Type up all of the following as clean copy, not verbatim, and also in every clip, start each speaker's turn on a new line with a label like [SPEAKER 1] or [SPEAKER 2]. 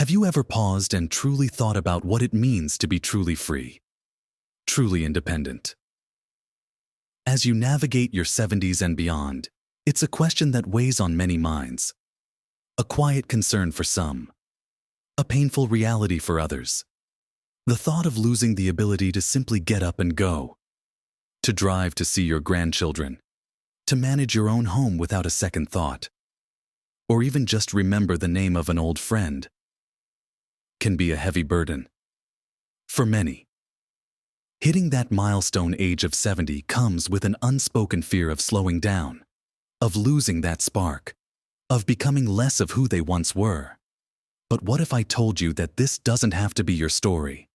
[SPEAKER 1] Have you ever paused and truly thought about what it means to be truly free, truly independent? As you navigate your 70s and beyond, it's a question that weighs on many minds. A quiet concern for some, a painful reality for others. The thought of losing the ability to simply get up and go, to drive to see your grandchildren, to manage your own home without a second thought, or even just remember the name of an old friend, can be a heavy burden. For many, hitting that milestone age of 70 comes with an unspoken fear of slowing down, of losing that spark, of becoming less of who they once were. But what if I told you that this doesn't have to be your story?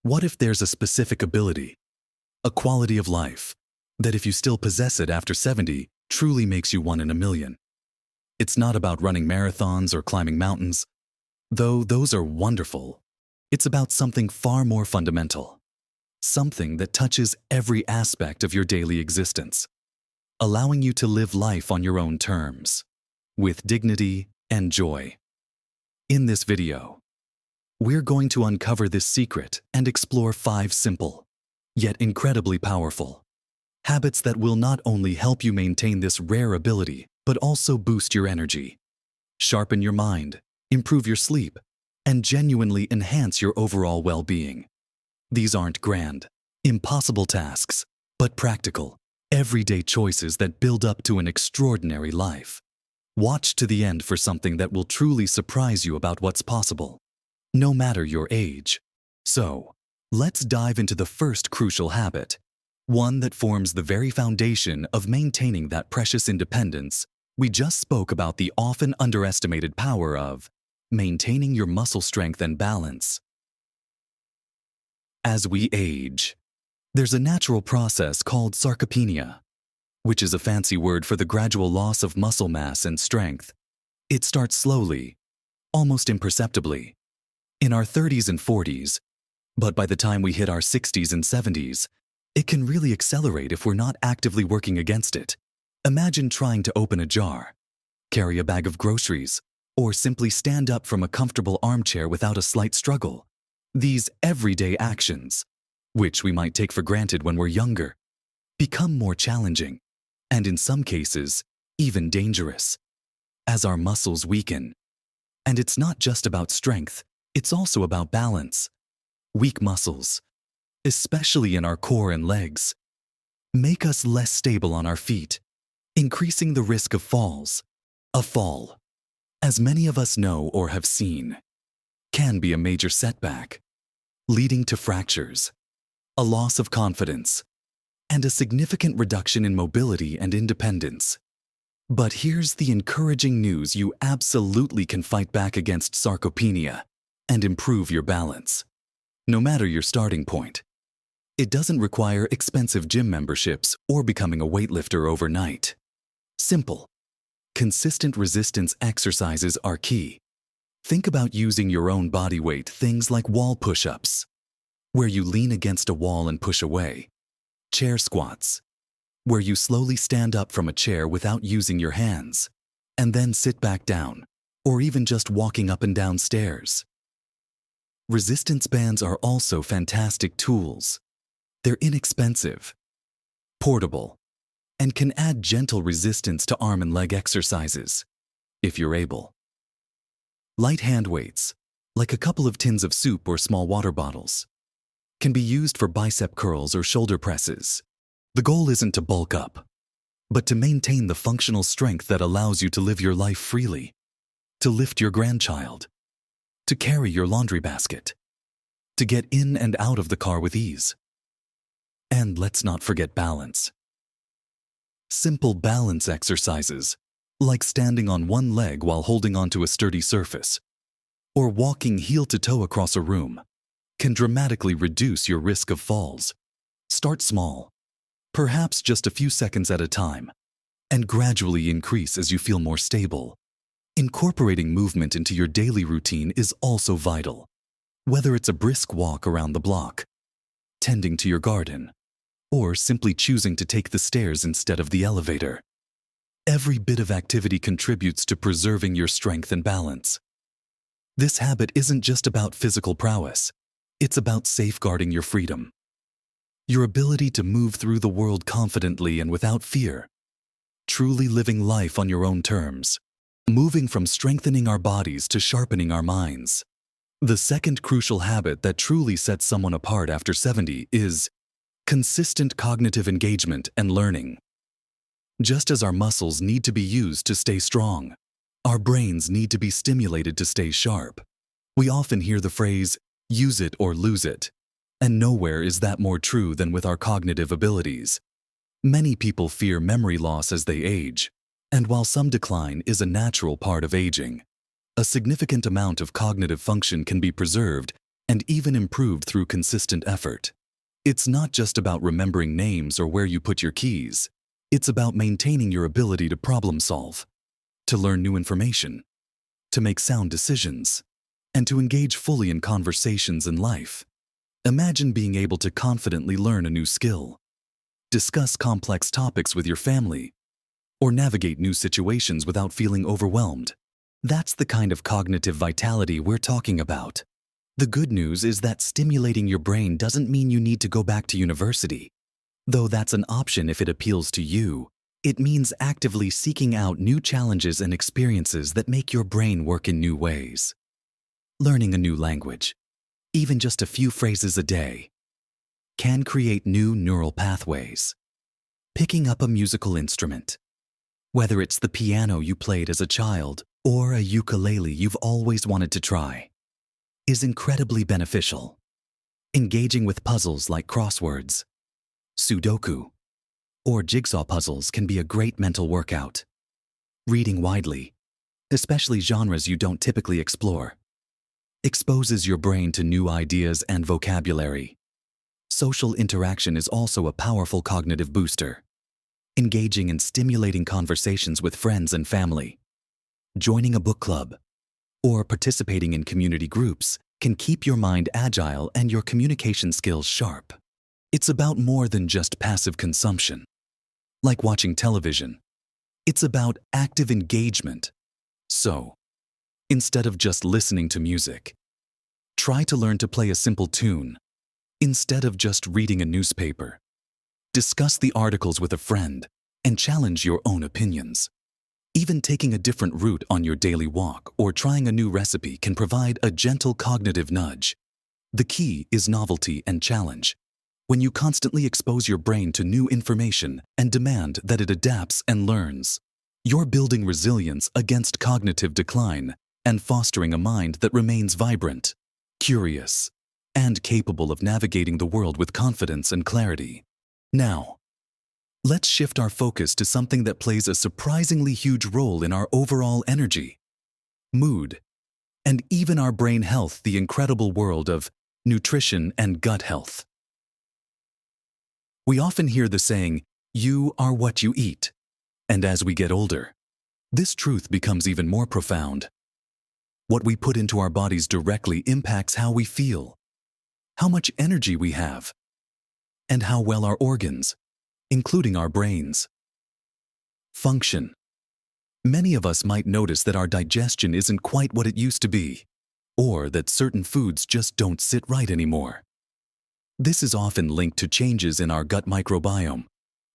[SPEAKER 1] What if there's a specific ability, a quality of life, that if you still possess it after 70, truly makes you one in a million? It's not about running marathons or climbing mountains, though those are wonderful. It's about something far more fundamental, something that touches every aspect of your daily existence, allowing you to live life on your own terms, with dignity and joy. In this video, we're going to uncover this secret and explore 5 simple, yet incredibly powerful, habits that will not only help you maintain this rare ability, but also boost your energy, sharpen your mind, improve your sleep, and genuinely enhance your overall well-being. These aren't grand, impossible tasks, but practical, everyday choices that build up to an extraordinary life. Watch to the end for something that will truly surprise you about what's possible, no matter your age. So, let's dive into the first crucial habit, one that forms the very foundation of maintaining that precious independence. We just spoke about the often underestimated power of maintaining your muscle strength and balance. As we age, there's a natural process called sarcopenia, which is a fancy word for the gradual loss of muscle mass and strength. It starts slowly, almost imperceptibly, in our 30s and 40s, but by the time we hit our 60s and 70s, it can really accelerate if we're not actively working against it. Imagine trying to open a jar, carry a bag of groceries, or simply stand up from a comfortable armchair without a slight struggle. These everyday actions, which we might take for granted when we're younger, become more challenging, and in some cases, even dangerous, as our muscles weaken. And it's not just about strength, it's also about balance. Weak muscles, especially in our core and legs, make us less stable on our feet, increasing the risk of falls. A fall, as many of us know or have seen, can be a major setback, leading to fractures, a loss of confidence, and a significant reduction in mobility and independence. But here's the encouraging news: you absolutely can fight back against sarcopenia and improve your balance, no matter your starting point. It doesn't require expensive gym memberships or becoming a weightlifter overnight. Simple, consistent resistance exercises are key. Think about using your own body weight, things like wall push-ups, where you lean against a wall and push away. Chair squats, where you slowly stand up from a chair without using your hands, and then sit back down, or even just walking up and down stairs. Resistance bands are also fantastic tools. They're inexpensive, portable, and can add gentle resistance to arm and leg exercises, if you're able. Light hand weights, like a couple of tins of soup or small water bottles, can be used for bicep curls or shoulder presses. The goal isn't to bulk up, but to maintain the functional strength that allows you to live your life freely, to lift your grandchild, to carry your laundry basket, to get in and out of the car with ease. And let's not forget balance. Simple balance exercises, like standing on one leg while holding onto a sturdy surface, or walking heel to toe across a room, can dramatically reduce your risk of falls. Start small, perhaps just a few seconds at a time, and gradually increase as you feel more stable. Incorporating movement into your daily routine is also vital, whether it's a brisk walk around the block, tending to your garden, or simply choosing to take the stairs instead of the elevator. Every bit of activity contributes to preserving your strength and balance. This habit isn't just about physical prowess. It's about safeguarding your freedom, your ability to move through the world confidently and without fear, truly living life on your own terms, moving from strengthening our bodies to sharpening our minds. The second crucial habit that truly sets someone apart after 70 is consistent cognitive engagement and learning. Just as our muscles need to be used to stay strong, our brains need to be stimulated to stay sharp. We often hear the phrase, use it or lose it, and nowhere is that more true than with our cognitive abilities. Many people fear memory loss as they age, and while some decline is a natural part of aging, a significant amount of cognitive function can be preserved and even improved through consistent effort. It's not just about remembering names or where you put your keys. It's about maintaining your ability to problem solve, to learn new information, to make sound decisions, and to engage fully in conversations in life. Imagine being able to confidently learn a new skill, discuss complex topics with your family, or navigate new situations without feeling overwhelmed. That's the kind of cognitive vitality we're talking about. The good news is that stimulating your brain doesn't mean you need to go back to university. Though that's an option if it appeals to you, it means actively seeking out new challenges and experiences that make your brain work in new ways. Learning a new language, even just a few phrases a day, can create new neural pathways. Picking up a musical instrument, whether it's the piano you played as a child or a ukulele you've always wanted to try, is incredibly beneficial. Engaging with puzzles like crosswords, Sudoku, or jigsaw puzzles can be a great mental workout. Reading widely, especially genres you don't typically explore, exposes your brain to new ideas and vocabulary. Social interaction is also a powerful cognitive booster. Engaging in stimulating conversations with friends and family, joining a book club, or participating in community groups can keep your mind agile and your communication skills sharp. It's about more than just passive consumption. Like watching television, it's about active engagement. So, instead of just listening to music, try to learn to play a simple tune. Instead of just reading a newspaper, discuss the articles with a friend and challenge your own opinions. Even taking a different route on your daily walk or trying a new recipe can provide a gentle cognitive nudge. The key is novelty and challenge. When you constantly expose your brain to new information and demand that it adapts and learns, you're building resilience against cognitive decline and fostering a mind that remains vibrant, curious, and capable of navigating the world with confidence and clarity. Now, let's shift our focus to something that plays a surprisingly huge role in our overall energy, mood, and even our brain health: the incredible world of nutrition and gut health. We often hear the saying, "You are what you eat." And as we get older, this truth becomes even more profound. What we put into our bodies directly impacts how we feel, how much energy we have, and how well our organs, including our brains, function. Many of us might notice that our digestion isn't quite what it used to be, or that certain foods just don't sit right anymore. This is often linked to changes in our gut microbiome,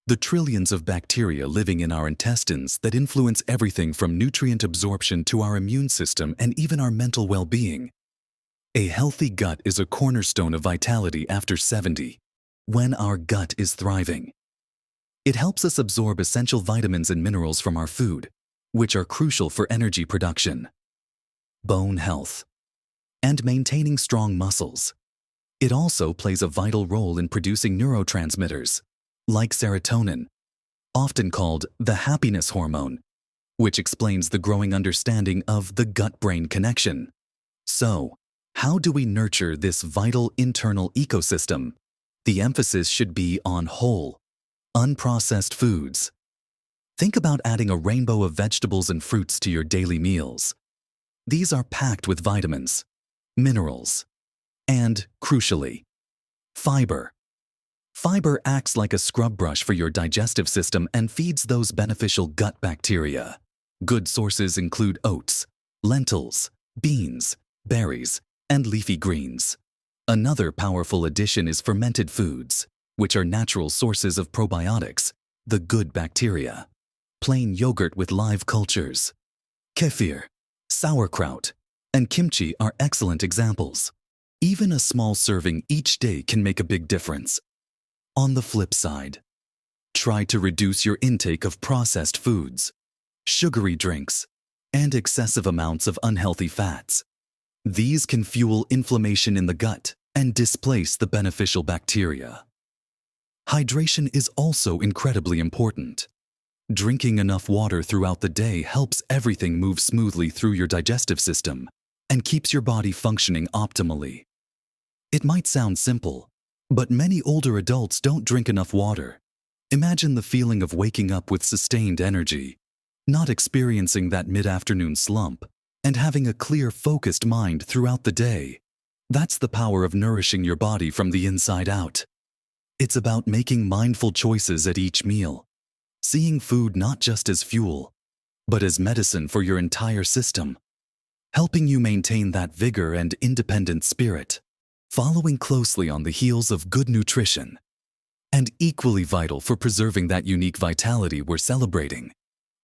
[SPEAKER 1] the trillions of bacteria living in our intestines that influence everything from nutrient absorption to our immune system and even our mental well-being. A healthy gut is a cornerstone of vitality after 70, when our gut is thriving. It helps us absorb essential vitamins and minerals from our food, which are crucial for energy production, bone health, and maintaining strong muscles. It also plays a vital role in producing neurotransmitters, like serotonin, often called the happiness hormone, which explains the growing understanding of the gut-brain connection. So, how do we nurture this vital internal ecosystem? The emphasis should be on whole, unprocessed foods. Think about adding a rainbow of vegetables and fruits to your daily meals. These are packed with vitamins, minerals, and, crucially, fiber. Fiber acts like a scrub brush for your digestive system and feeds those beneficial gut bacteria. Good sources include oats, lentils, beans, berries, and leafy greens. Another powerful addition is fermented foods, which are natural sources of probiotics, the good bacteria. Plain yogurt with live cultures, kefir, sauerkraut, and kimchi are excellent examples. Even a small serving each day can make a big difference. On the flip side, try to reduce your intake of processed foods, sugary drinks, and excessive amounts of unhealthy fats. These can fuel inflammation in the gut and displace the beneficial bacteria. Hydration is also incredibly important. Drinking enough water throughout the day helps everything move smoothly through your digestive system and keeps your body functioning optimally. It might sound simple, but many older adults don't drink enough water. Imagine the feeling of waking up with sustained energy, not experiencing that mid-afternoon slump, and having a clear, focused mind throughout the day. That's the power of nourishing your body from the inside out. It's about making mindful choices at each meal, seeing food not just as fuel, but as medicine for your entire system, helping you maintain that vigor and independent spirit. Following closely on the heels of good nutrition, and equally vital for preserving that unique vitality we're celebrating,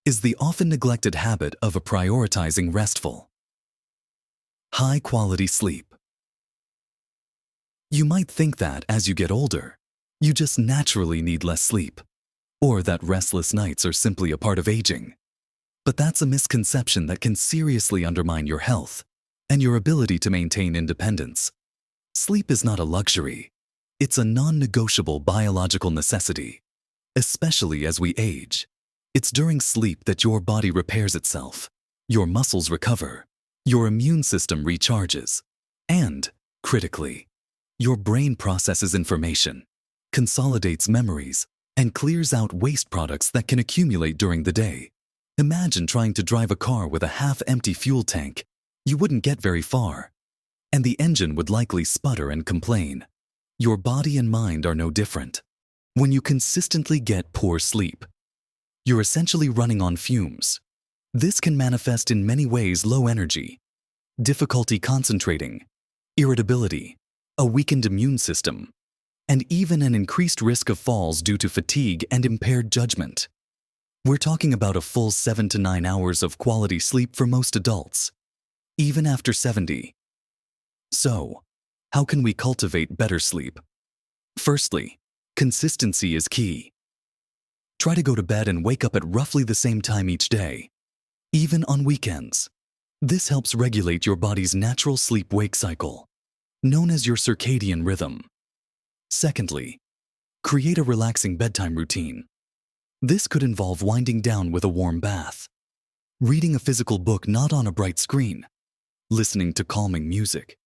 [SPEAKER 1] is the often neglected habit of prioritizing restful, high-quality sleep. You might think that as you get older, you just naturally need less sleep, or that restless nights are simply a part of aging. But that's a misconception that can seriously undermine your health and your ability to maintain independence. Sleep is not a luxury. It's a non-negotiable biological necessity. Especially as we age, it's during sleep that your body repairs itself, your muscles recover, your immune system recharges, and, critically, your brain processes information, consolidates memories, and clears out waste products that can accumulate during the day. Imagine trying to drive a car with a half-empty fuel tank. You wouldn't get very far, and the engine would likely sputter and complain. Your body and mind are no different. When you consistently get poor sleep, you're essentially running on fumes. This can manifest in many ways: low energy, difficulty concentrating, irritability, a weakened immune system, and even an increased risk of falls due to fatigue and impaired judgment. We're talking about a full 7 to 9 hours of quality sleep for most adults, even after 70. So, how can we cultivate better sleep? Firstly, consistency is key. Try to go to bed and wake up at roughly the same time each day, even on weekends. This helps regulate your body's natural sleep-wake cycle, known as your circadian rhythm. Secondly, create a relaxing bedtime routine. This could involve winding down with a warm bath, reading a physical book not on a bright screen, listening to calming music,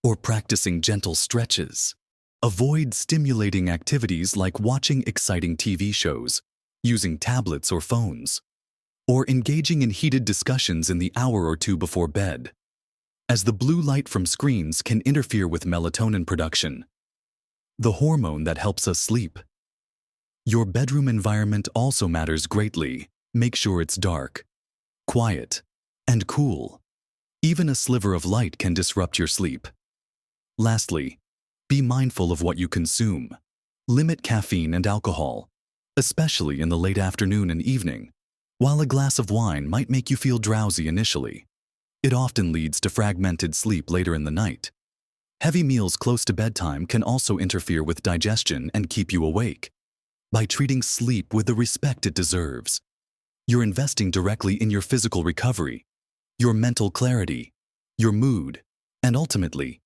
[SPEAKER 1] or practicing gentle stretches. Avoid stimulating activities like watching exciting TV shows, using tablets or phones, or engaging in heated discussions in the hour or two before bed, as the blue light from screens can interfere with melatonin production, the hormone that helps us sleep. Your bedroom environment also matters greatly. Make sure it's dark, quiet, and cool. Even a sliver of light can disrupt your sleep. Lastly, be mindful of what you consume. Limit caffeine and alcohol, especially in the late afternoon and evening. While a glass of wine might make you feel drowsy initially, it often leads to fragmented sleep later in the night. Heavy meals close to bedtime can also interfere with digestion and keep you awake. By treating sleep with the respect it deserves, you're investing directly in your physical recovery, your mental clarity, your mood, and ultimately,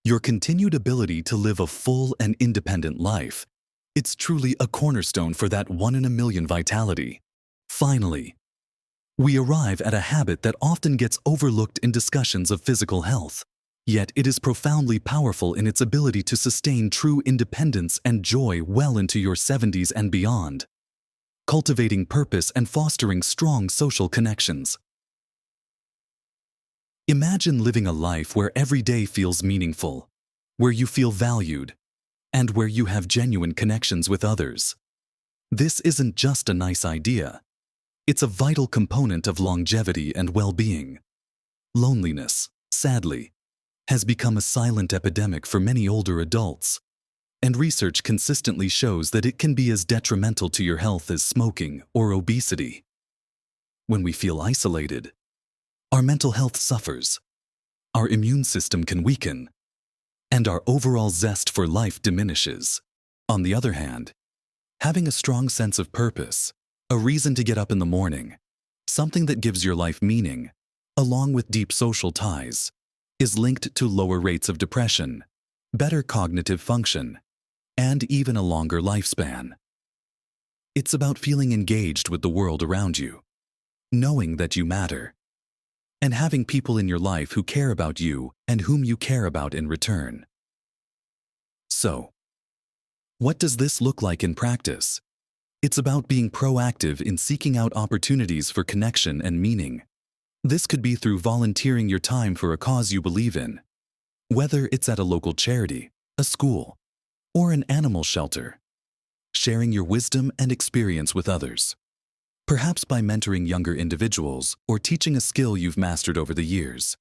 [SPEAKER 1] your continued ability to live a full and independent life. It's truly a cornerstone for that 1 in a million vitality. Finally, we arrive at a habit that often gets overlooked in discussions of physical health. Yet it is profoundly powerful in its ability to sustain true independence and joy well into your 70s and beyond. Cultivating purpose and fostering strong social connections. Imagine living a life where every day feels meaningful, where you feel valued, and where you have genuine connections with others. This isn't just a nice idea. It's a vital component of longevity and well-being. Loneliness, sadly, has become a silent epidemic for many older adults, and research consistently shows that it can be as detrimental to your health as smoking or obesity. When we feel isolated, our mental health suffers, our immune system can weaken, and our overall zest for life diminishes. On the other hand, having a strong sense of purpose, a reason to get up in the morning, something that gives your life meaning, along with deep social ties, is linked to lower rates of depression, better cognitive function, and even a longer lifespan. It's about feeling engaged with the world around you, knowing that you matter, and having people in your life who care about you and whom you care about in return. So, what does this look like in practice? It's about being proactive in seeking out opportunities for connection and meaning. This could be through volunteering your time for a cause you believe in, whether it's at a local charity, a school, or an animal shelter. Sharing your wisdom and experience with others, perhaps by mentoring younger individuals or teaching a skill you've mastered over the years,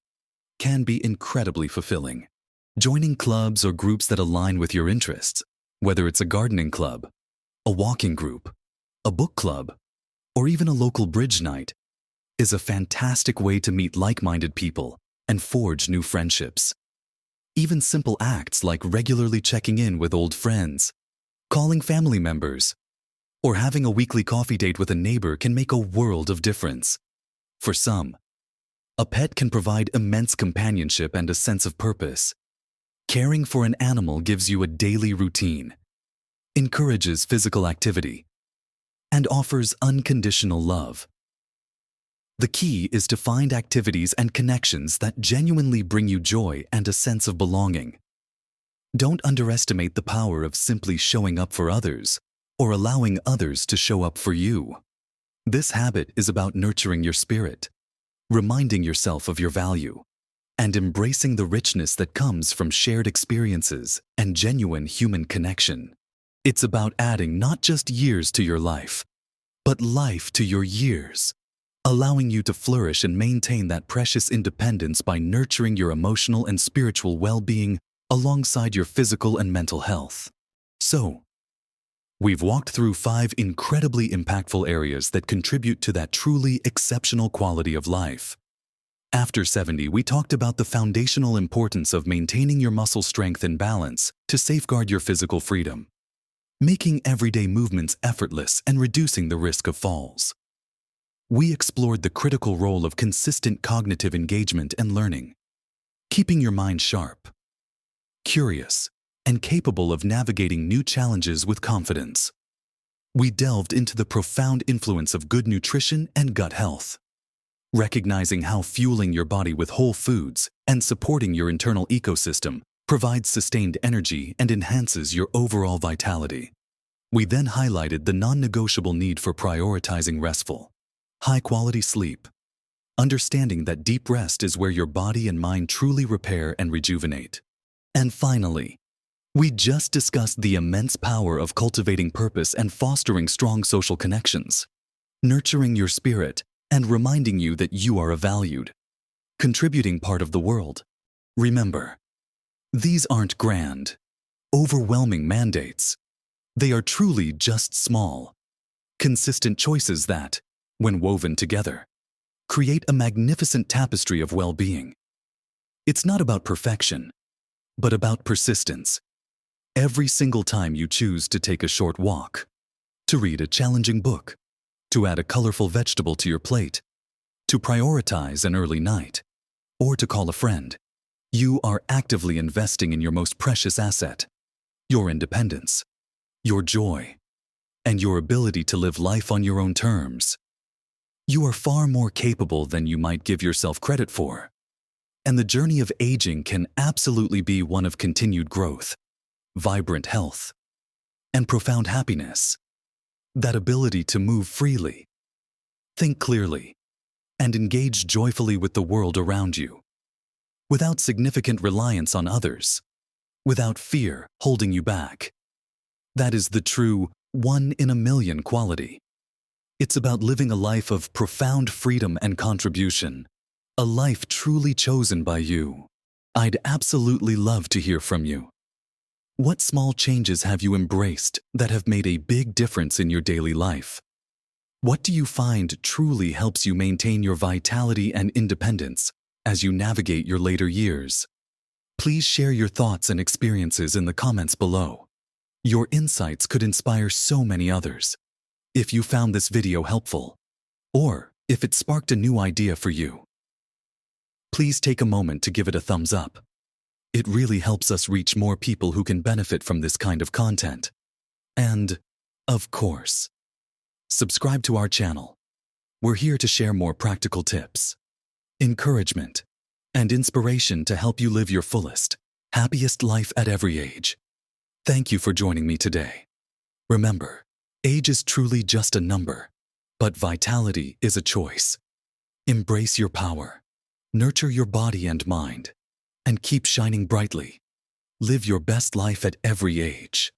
[SPEAKER 1] can be incredibly fulfilling. Joining clubs or groups that align with your interests, whether it's a gardening club, a walking group, a book club, or even a local bridge night, is a fantastic way to meet like-minded people and forge new friendships. Even simple acts like regularly checking in with old friends, calling family members, or having a weekly coffee date with a neighbor can make a world of difference. For some, a pet can provide immense companionship and a sense of purpose. Caring for an animal gives you a daily routine, encourages physical activity, and offers unconditional love. The key is to find activities and connections that genuinely bring you joy and a sense of belonging. Don't underestimate the power of simply showing up for others or allowing others to show up for you. This habit is about nurturing your spirit, reminding yourself of your value, and embracing the richness that comes from shared experiences and genuine human connection. It's about adding not just years to your life, but life to your years, allowing you to flourish and maintain that precious independence by nurturing your emotional and spiritual well-being alongside your physical and mental health. So, we've walked through 5 incredibly impactful areas that contribute to that truly exceptional quality of life. After 70, we talked about the foundational importance of maintaining your muscle strength and balance to safeguard your physical freedom, making everyday movements effortless and reducing the risk of falls. We explored the critical role of consistent cognitive engagement and learning, keeping your mind sharp, curious, and capable of navigating new challenges with confidence. We delved into the profound influence of good nutrition and gut health, recognizing how fueling your body with whole foods and supporting your internal ecosystem provides sustained energy and enhances your overall vitality. We then highlighted the non-negotiable need for prioritizing restful, high-quality sleep, understanding that deep rest is where your body and mind truly repair and rejuvenate. And finally, we just discussed the immense power of cultivating purpose and fostering strong social connections, nurturing your spirit and reminding you that you are a valued, contributing part of the world. Remember, these aren't grand, overwhelming mandates. They are truly just small, consistent choices that, when woven together, create a magnificent tapestry of well-being. It's not about perfection, but about persistence. Every single time you choose to take a short walk, to read a challenging book, to add a colorful vegetable to your plate, to prioritize an early night, or to call a friend, you are actively investing in your most precious asset, your independence, your joy, and your ability to live life on your own terms. You are far more capable than you might give yourself credit for. And the journey of aging can absolutely be one of continued growth, vibrant health, and profound happiness. That ability to move freely, think clearly, and engage joyfully with the world around you, without significant reliance on others, without fear holding you back. That is the true one-in-a-million quality. It's about living a life of profound freedom and contribution, A life truly chosen by you. I'd absolutely love to hear from you. What small changes have you embraced that have made a big difference in your daily life? What do you find truly helps you maintain your vitality and independence as you navigate your later years? Please share your thoughts and experiences in the comments below. Your insights could inspire so many others. If you found this video helpful, or if it sparked a new idea for you, please take a moment to give it a thumbs up. It really helps us reach more people who can benefit from this kind of content. And, of course, subscribe to our channel. We're here to share more practical tips, encouragement, and inspiration to help you live your fullest, happiest life at every age. Thank you for joining me today. Remember, age is truly just a number, but vitality is a choice. Embrace your power, nurture your body and mind, and keep shining brightly. Live your best life at every age.